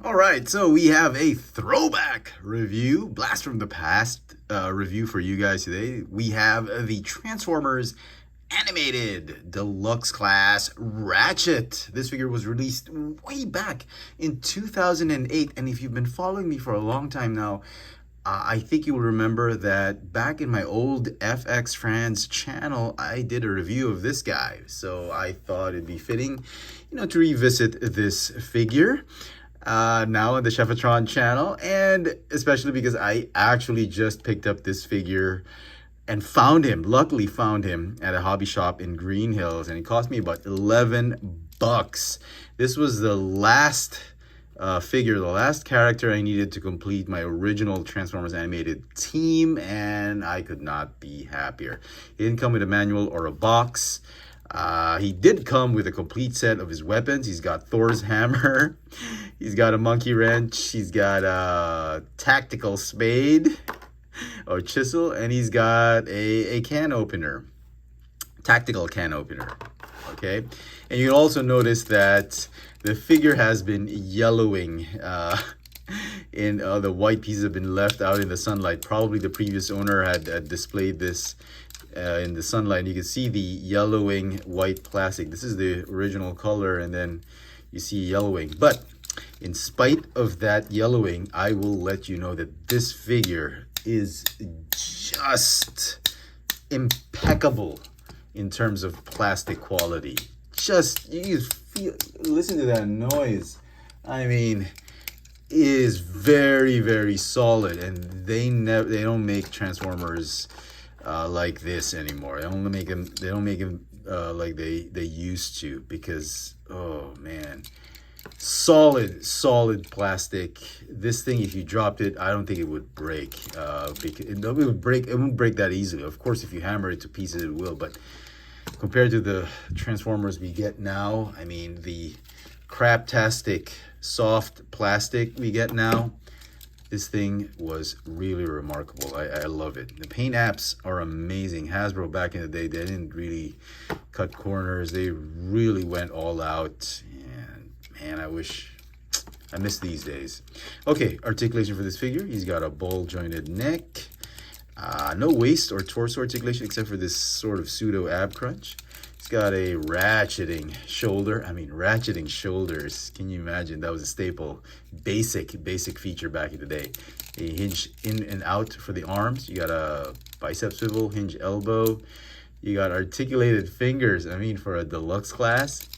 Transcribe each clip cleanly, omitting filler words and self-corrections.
All right, so we have a throwback review, blast from the past review for you guys today. We have the Transformers animated deluxe class Ratchet. This figure was released way back in 2008, and if you've been following me for a long time now, I think you will remember that back in my old FX Friends channel, I did a review of this guy. So I thought it'd be fitting, to revisit this figure now on the Chefatron channel, and especially because I actually just picked up this figure and luckily found him at a hobby shop in Green Hills, and it cost me about 11 bucks. This was the last figure, the last character I needed to complete my original Transformers animated team, and I could not be happier. He didn't come with a manual or a box. He did come with a complete set of his weapons. He's got Thor's hammer, he's got a monkey wrench, he's got a tactical spade or chisel, and he's got a can opener, tactical can opener. Okay, and you can also notice that the figure has been yellowing. The white pieces have been left out in the sunlight. Probably the previous owner had displayed this in the sunlight. You can see the yellowing white plastic. This is the original color, and then you see yellowing. But in spite of that yellowing, I will let you know that this figure is just impeccable in terms of plastic quality. You feel, listen to that noise. I mean, it is very, very solid, and they don't make Transformers like this anymore. They don't make them like they used to, because oh man, solid plastic. This thing, if you dropped it, I don't think it would break. Because it wouldn't break that easily. Of course, if you hammer it to pieces, it will. But compared to the Transformers we get now, I mean, the craptastic soft plastic we get now, this thing was really remarkable. I love it. The paint apps are amazing. Hasbro back in the day, they didn't really cut corners. They really went all out. And man, I miss these days. Okay, articulation for this figure. He's got a ball jointed neck. No waist or torso articulation except for this sort of pseudo ab crunch. He's got a ratcheting shoulder. I mean, ratcheting shoulders. Can you imagine? That was a staple, basic feature back in the day. A hinge in and out for the arms. You got a bicep swivel, hinge elbow. You got articulated fingers. I mean, for a deluxe class.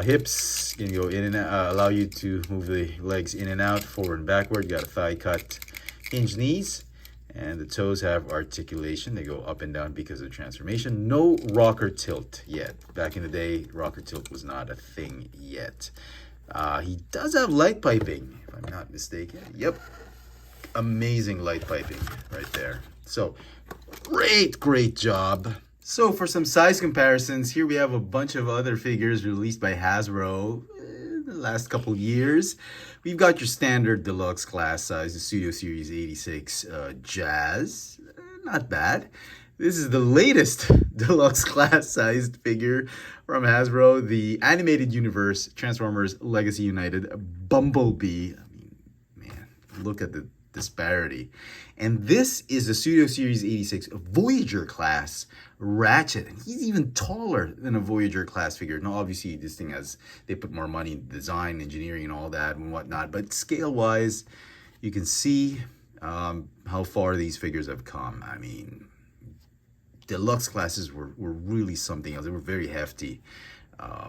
Hips can go in and out, allow you to move the legs in and out, forward and backward. You got a thigh cut, hinge knees. And the toes have articulation. They go up and down because of transformation. No rocker tilt yet. Back in the day, rocker tilt was not a thing yet. He does have light piping, if I'm not mistaken. Yep. Amazing light piping right there. So, great job. So, for some size comparisons, here we have a bunch of other figures released by Hasbro the last couple years. We've got your standard deluxe class size, the Studio Series 86 Jazz. Not bad. This is the latest deluxe class sized figure from Hasbro, the Animated Universe Transformers Legacy United Bumblebee. I mean, man, look at the disparity. And this is the Studio Series 86 Voyager class Ratchet. And he's even taller than a Voyager class figure. Now, obviously, this thing they put more money in design, engineering, and all that and whatnot. But scale-wise, you can see how far these figures have come. I mean, deluxe classes were really something else. They were very hefty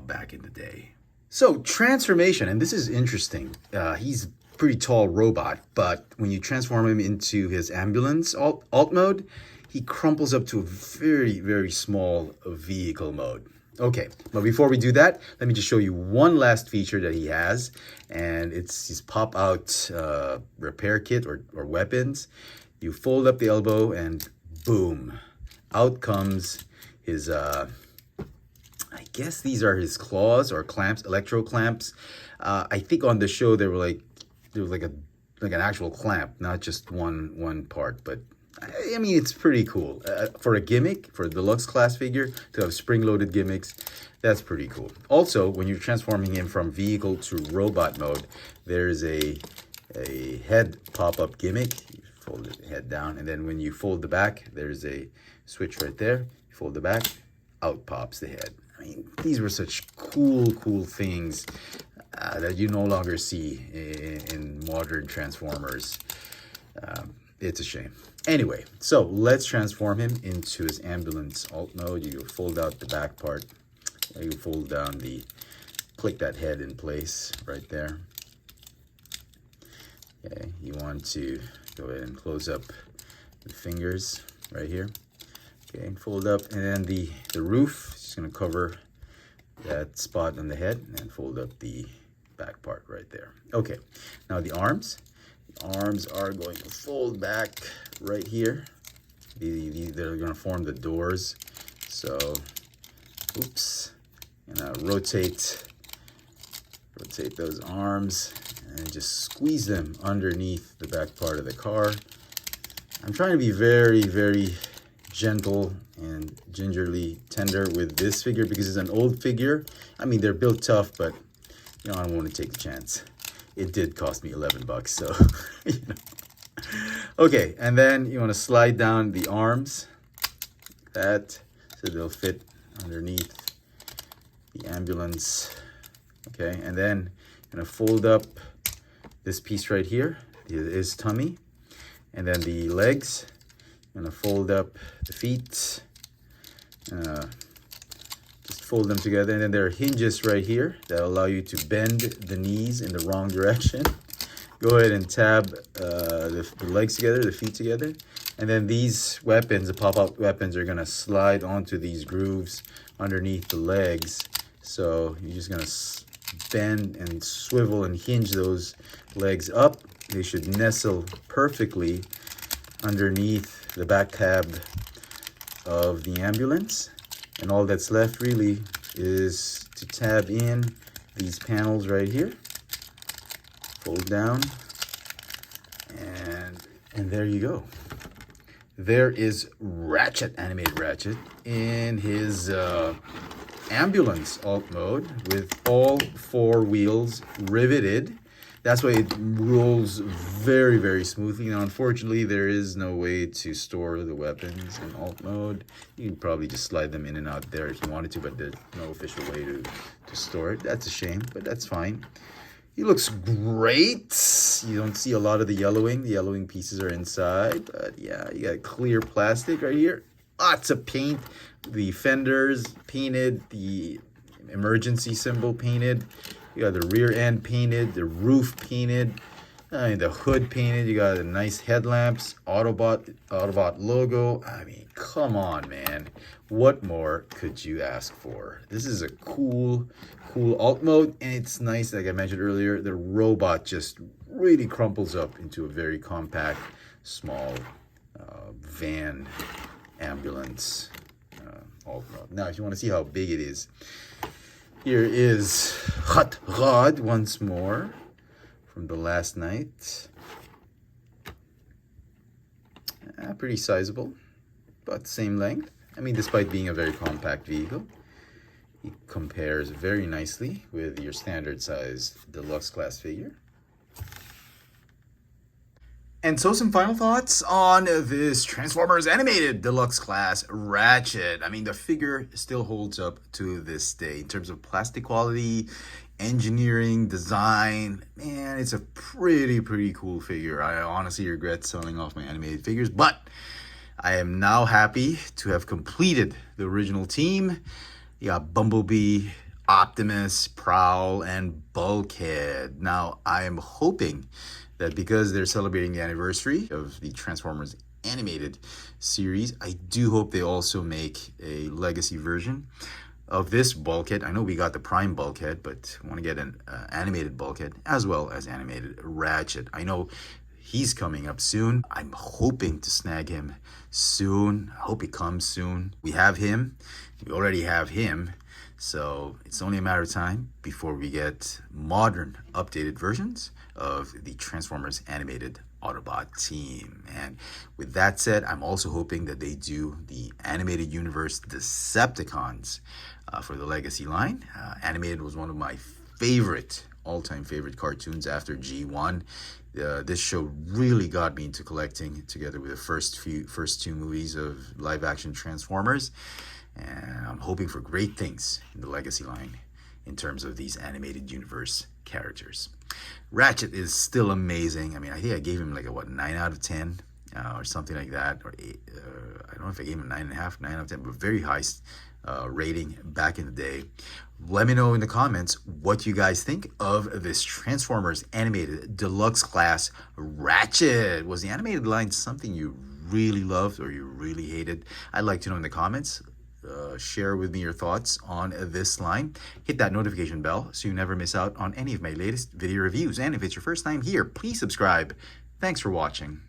back in the day. So, transformation, and this is interesting. He's pretty tall robot, but when you transform him into his ambulance alt mode, he crumples up to a very small vehicle mode. Okay, but before we do that, let me just show you one last feature that he has, and it's his pop out repair kit or weapons. You fold up the elbow and boom, out comes his I guess these are his claws or clamps, electro clamps. I think on the show there was like an actual clamp, not just one part, but I mean, it's pretty cool. For a gimmick, for a deluxe class figure, to have spring-loaded gimmicks, that's pretty cool. Also, when you're transforming him from vehicle to robot mode, there's a head pop-up gimmick. You fold the head down, and then when you fold the back, there's a switch right there. You fold the back, out pops the head. I mean, these were such cool things that you no longer see in modern Transformers. It's a shame. Anyway, so let's transform him into his ambulance alt mode. You fold out the back part. You fold down click that head in place right there. Okay, you want to go ahead and close up the fingers right here. Okay, and fold up, and then the roof is just gonna cover that spot on the head, and fold up the back part right there. Okay, now the arms. The arms are going to fold back right here. They're going to form the doors. So, oops, and rotate those arms and just squeeze them underneath the back part of the car. I'm trying to be very gentle and gingerly tender with this figure because it's an old figure. I mean, they're built tough, but you know, I don't want to take the chance. It did cost me $11, so you know. Okay, and then you want to slide down the arms, that, so they'll fit underneath the ambulance. Okay, and then I'm gonna fold up this piece right here, his tummy, and then the legs. I'm gonna fold up the feet. Just fold them together, and then there are hinges right here that allow you to bend the knees in the wrong direction. Go ahead and tab the legs together, the feet together, and then these weapons, the pop-out weapons, are gonna slide onto these grooves underneath the legs. So you're just gonna bend and swivel and hinge those legs up. They should nestle perfectly underneath the back cab of the ambulance. And all that's left really is to tab in these panels right here. Fold down, and there you go. There is Ratchet, animated Ratchet, in his ambulance alt mode with all four wheels riveted. That's why it rolls very smoothly. Now, unfortunately, there is no way to store the weapons in alt mode. You can probably just slide them in and out there if you wanted to, but there's no official way to store it. That's a shame, but that's fine. He looks great. You don't see a lot of the yellowing. The yellowing pieces are inside, but yeah, you got clear plastic right here. Lots of paint. The fenders painted, the emergency symbol painted. You got the rear end painted, the roof painted, the hood painted. You got the nice headlamps, Autobot logo. I mean, come on, man. What more could you ask for? This is a cool alt mode, and it's nice. Like I mentioned earlier, the robot just really crumples up into a very compact, small van ambulance alt mode. Now, if you want to see how big it is, here is Hot Rod once more from the last night. Pretty sizable, about the same length. I mean, despite being a very compact vehicle, it compares very nicely with your standard size deluxe class figure. And so some final thoughts on this Transformers animated deluxe class Ratchet. I mean, the figure still holds up to this day in terms of plastic quality, engineering, design. Man, it's a pretty cool figure. I honestly regret selling off my animated figures, but I am now happy to have completed the original team. You got Bumblebee, Optimus, Prowl, and Bulkhead. Now, I am hoping that because they're celebrating the anniversary of the Transformers animated series, I do hope they also make a legacy version of this Bulkhead. I know we got the Prime Bulkhead, but I want to get an animated Bulkhead as well as animated Ratchet. I know he's coming up soon. I'm hoping to snag him soon. I hope he comes soon. We have him. We already have him. So it's only a matter of time before we get modern, updated versions of the Transformers animated Autobot team. And with that said, I'm also hoping that they do the animated universe Decepticons for the Legacy line. Animated was one of my all-time favorite cartoons after G1. This show really got me into collecting, together with the first two movies of live-action Transformers. And I'm hoping for great things in the Legacy line in terms of these animated universe characters. Ratchet is still amazing. I mean, I think I gave him like a 9 out of 10 or something like that. Or 8, I don't know if I gave him 9.5, 9 out of 10, but very high rating back in the day. Let me know in the comments what you guys think of this Transformers animated deluxe class Ratchet. Was the animated line something you really loved or you really hated? I'd like to know in the comments. Share with me your thoughts on this line. Hit that notification bell so you never miss out on any of my latest video reviews. And if it's your first time here, please subscribe. Thanks for watching.